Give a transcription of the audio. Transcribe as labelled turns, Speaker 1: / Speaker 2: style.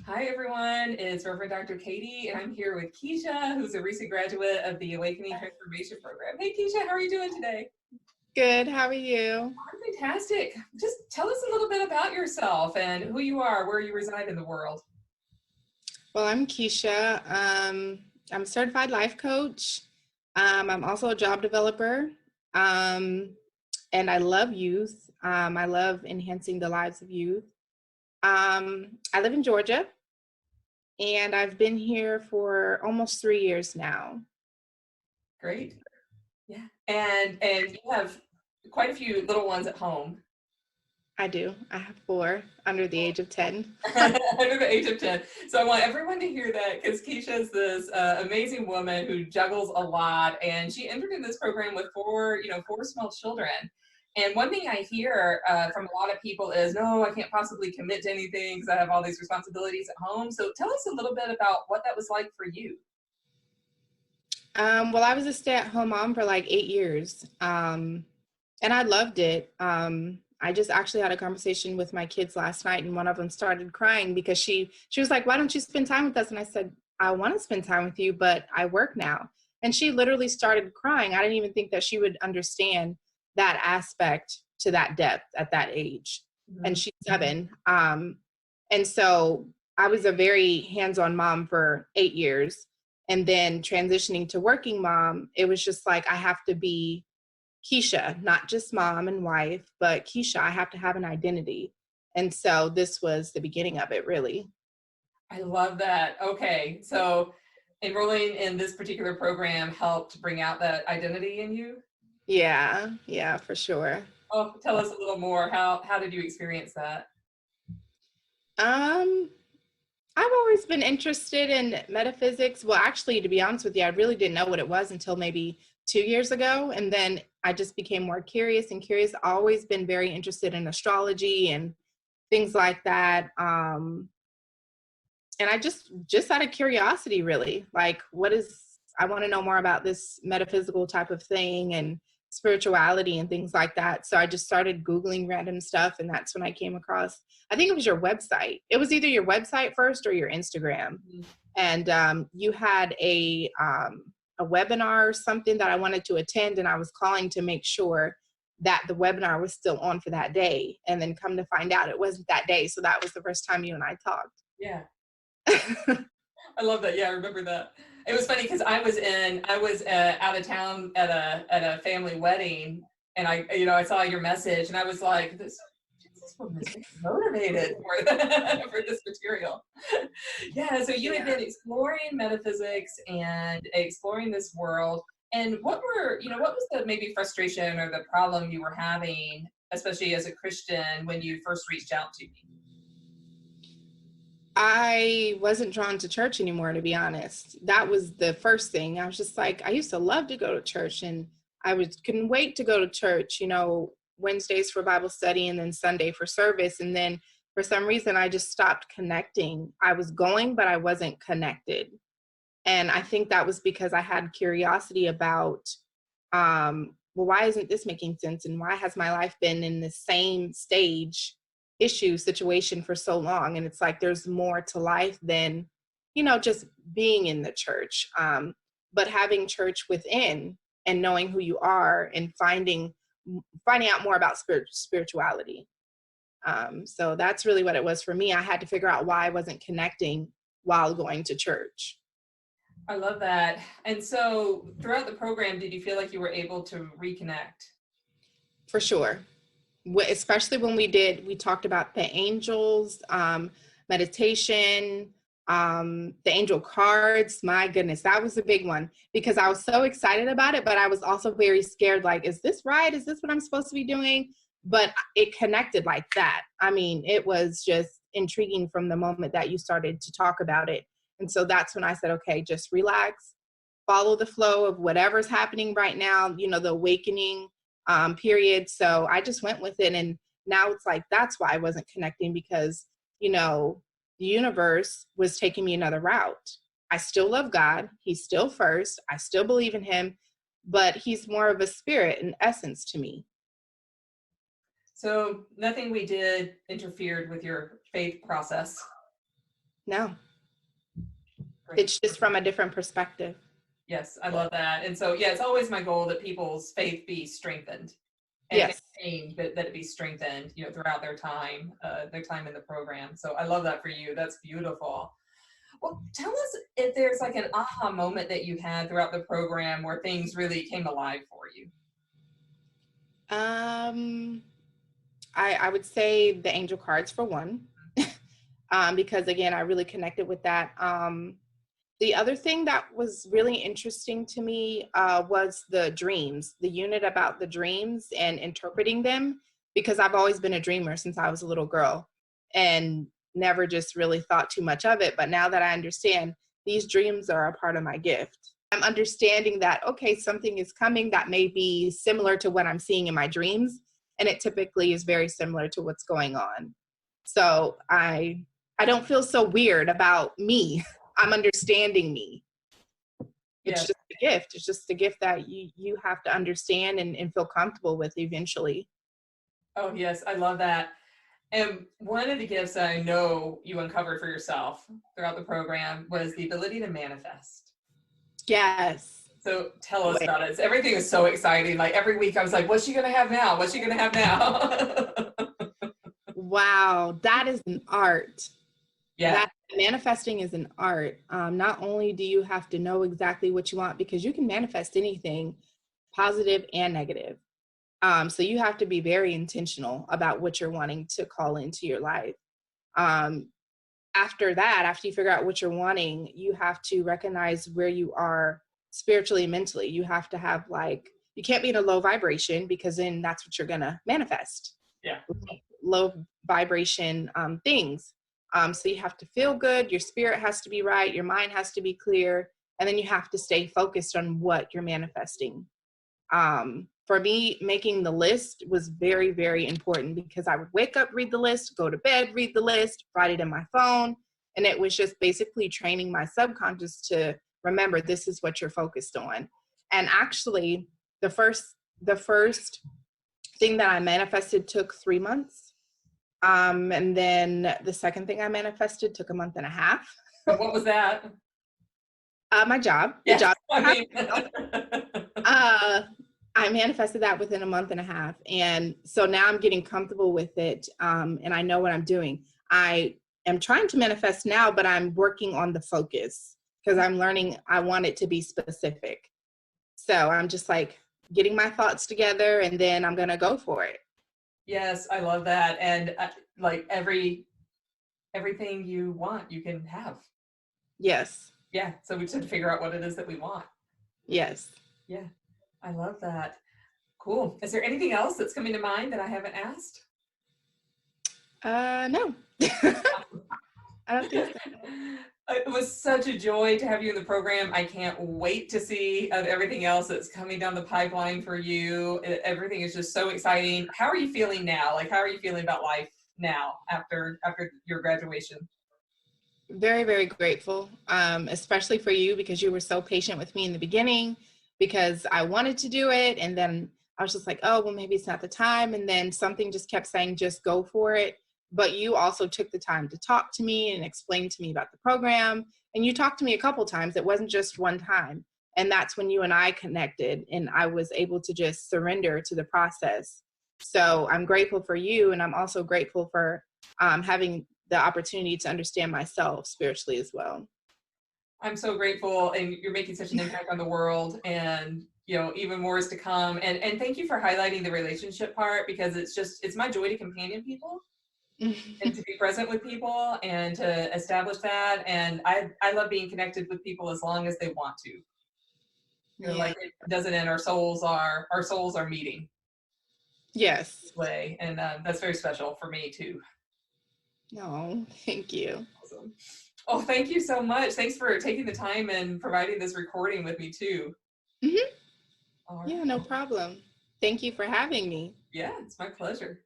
Speaker 1: Hi, everyone. It's Reverend Dr. Katie, and I'm here with Keshia, who's a recent graduate of the Awakening Transformation Program. Hey, Keshia, how are you doing today?
Speaker 2: Good. How are you?
Speaker 1: I'm fantastic. Just tell us a little bit about yourself and who you are, where you reside in the world.
Speaker 2: Well, I'm Keshia. I'm a certified life coach. I'm also a job developer. Um, and I love youth. I love enhancing the lives of youth. I live in Georgia and I've been here for almost 3 years now.
Speaker 1: Great. Yeah. And you have quite a few little ones at home.
Speaker 2: I do. I have four under the age of 10.
Speaker 1: Under the age of 10. So I want everyone to hear that because Keshia is this amazing woman who juggles a lot, and she entered in this program with four small children. And one thing I hear from a lot of people is, no, I can't possibly commit to anything because I have all these responsibilities at home. So tell us a little bit about what that was like for you.
Speaker 2: Well, I was a stay-at-home mom for like 8 years. And I loved it. I just actually had a conversation with my kids last night, and one of them started crying because she was like, "Why don't you spend time with us?" And I said, "I want to spend time with you, but I work now." And she literally started crying. I didn't even think that she would understand that aspect to that depth at that age. And
Speaker 1: Mhm.
Speaker 2: she's 7. And so I was a very hands-on mom for 8 years. And then transitioning to working mom, it was just like I have to be Keshia, not just mom and wife, but Keshia, I have to have an identity. And so this was the beginning of it, really.
Speaker 1: I love that. Okay. So enrolling in this particular program helped bring out that identity in you.
Speaker 2: Yeah, for sure.
Speaker 1: Oh, tell us a little more. How did you experience that?
Speaker 2: Um, I've always been interested in metaphysics. Well, actually, to be honest with you, I really didn't know what it was until maybe 2 years ago. And then I just became more curious and curious. Always been very interested in astrology and things like that. And I just out of curiosity, really, like, I want to know more about this metaphysical type of thing and spirituality and things like that. So I just started Googling random stuff, and that's when I came across, I think it was your website. It was either your website first or your Instagram.
Speaker 1: Mhm.
Speaker 2: And you had a webinar or something that I wanted to attend, and I was calling to make sure that the webinar was still on for that day. And then come to find out it wasn't that day. So that was the first time you and I talked.
Speaker 1: Yeah. I love that. Yeah, I remember that. It was funny because I was out of town at a family wedding, and I saw your message, and I was like, this woman is very motivated for for this material. Yeah. So you had
Speaker 2: Yeah.
Speaker 1: been exploring metaphysics and exploring this world, and what was the maybe frustration or the problem you were having, especially as a Christian, when you first reached out to me?
Speaker 2: I wasn't drawn to church anymore, to be honest. That was the first thing. I was just like, I used to love to go to church, and couldn't wait to go to church, Wednesdays for Bible study and then Sunday for service. And then for some reason, I just stopped connecting. I was going, but I wasn't connected. And I think that was because I had curiosity about, well, why isn't this making sense? And why has my life been in the same stage issue situation for so long? And it's like there's more to life than, just being in the church, but having church within and knowing who you are and finding out more about spirituality. So that's really what it was for me. I had to figure out why I wasn't connecting while going to church.
Speaker 1: I love that. And so throughout the program, did you feel like you were able to reconnect?
Speaker 2: For sure. Especially when we talked about the angels, meditation, the angel cards. My goodness, that was a big one because I was so excited about it, but I was also very scared. Like, is this right? Is this what I'm supposed to be doing? But it connected like that. I mean, it was just intriguing from the moment that you started to talk about it. And so that's when I said, okay, just relax, follow the flow of whatever's happening right now, the awakening period. So I just went with it. And now it's like, that's why I wasn't connecting because, the universe was taking me another route. I still love God. He's still first. I still believe in him, but he's more of a spirit and essence to me.
Speaker 1: So nothing we did interfered with your faith process.
Speaker 2: No,
Speaker 1: Great.
Speaker 2: it's just from a different perspective.
Speaker 1: Yes, I love that. And so, yeah, it's always my goal that people's faith be strengthened and
Speaker 2: Yes.
Speaker 1: maintained, but that it be strengthened, throughout their time in the program. So I love that for you. That's beautiful. Well, tell us if there's like an aha moment that you had throughout the program where things really came alive for you.
Speaker 2: I would say the angel cards for one, because again, I really connected with that. The other thing that was really interesting to me was the dreams, the unit about the dreams and interpreting them, because I've always been a dreamer since I was a little girl and never just really thought too much of it. But now that I understand, these dreams are a part of my gift. I'm understanding that, okay, something is coming that may be similar to what I'm seeing in my dreams. And it typically is very similar to what's going on. So I don't feel so weird about me. I'm understanding me. It's just a gift. It's just a gift that you have to understand and feel comfortable with eventually.
Speaker 1: Oh, yes. I love that. And one of the gifts that I know you uncovered for yourself throughout the program was the ability to manifest.
Speaker 2: Yes.
Speaker 1: So tell us about it. Everything is so exciting. Like every week I was like, what's she going to have now? What's she going to have now?
Speaker 2: Wow. That is an art.
Speaker 1: Yeah.
Speaker 2: That manifesting is an art. Not only do you have to know exactly what you want, because you can manifest anything, positive and negative. So you have to be very intentional about what you're wanting to call into your life. After that, after you figure out what you're wanting, you have to recognize where you are spiritually and mentally. You have to have you can't be in a low vibration, because then that's what you're going to manifest.
Speaker 1: Yeah.
Speaker 2: Low vibration things. So you have to feel good. Your spirit has to be right. Your mind has to be clear. And then you have to stay focused on what you're manifesting. For me, making the list was very, very important, because I would wake up, read the list, go to bed, read the list, write it in my phone. And it was just basically training my subconscious to remember this is what you're focused on. And actually, the first thing that I manifested took 3 months. And then the second thing I manifested took a month and a half.
Speaker 1: What was that?
Speaker 2: My job.
Speaker 1: Yes.
Speaker 2: The job.
Speaker 1: I mean.
Speaker 2: I manifested that within a month and a half. And so now I'm getting comfortable with it. And I know what I'm doing. I am trying to manifest now, but I'm working on the focus, because I'm learning I want it to be specific. So I'm just getting my thoughts together, and then I'm going to go for it.
Speaker 1: Yes, I love that. And everything you want, you can have.
Speaker 2: Yes.
Speaker 1: Yeah. So we just have to figure out what it is that we want.
Speaker 2: Yes.
Speaker 1: Yeah. I love that. Cool. Is there anything else that's coming to mind that I haven't asked?
Speaker 2: No. I don't think so.
Speaker 1: It was such a joy to have you in the program. I can't wait to see everything else that's coming down the pipeline for you. Everything is just so exciting. How are you feeling now? How are you feeling about life now after your graduation?
Speaker 2: Very, very grateful, especially for you, because you were so patient with me in the beginning, because I wanted to do it. And then I was just like, oh, well, maybe it's not the time. And then something just kept saying, just go for it. But you also took the time to talk to me and explain to me about the program. And you talked to me a couple times. It wasn't just one time. And that's when you and I connected, and I was able to just surrender to the process. So I'm grateful for you. And I'm also grateful for having the opportunity to understand myself spiritually as well.
Speaker 1: I'm so grateful, and you're making such an impact on the world, and even more is to come. And thank you for highlighting the relationship part, because it's my joy to companion people and to be present with people and to establish that. And I love being connected with people as long as they want to. It doesn't end. Our souls are meeting.
Speaker 2: Yes.
Speaker 1: Way, and that's very special for me too.
Speaker 2: No, thank you.
Speaker 1: Awesome. Oh, thank you so much. Thanks for taking the time and providing this recording with me too.
Speaker 2: Mm-hmm. Right. Yeah, no problem. Thank you for having me.
Speaker 1: Yeah, it's my pleasure.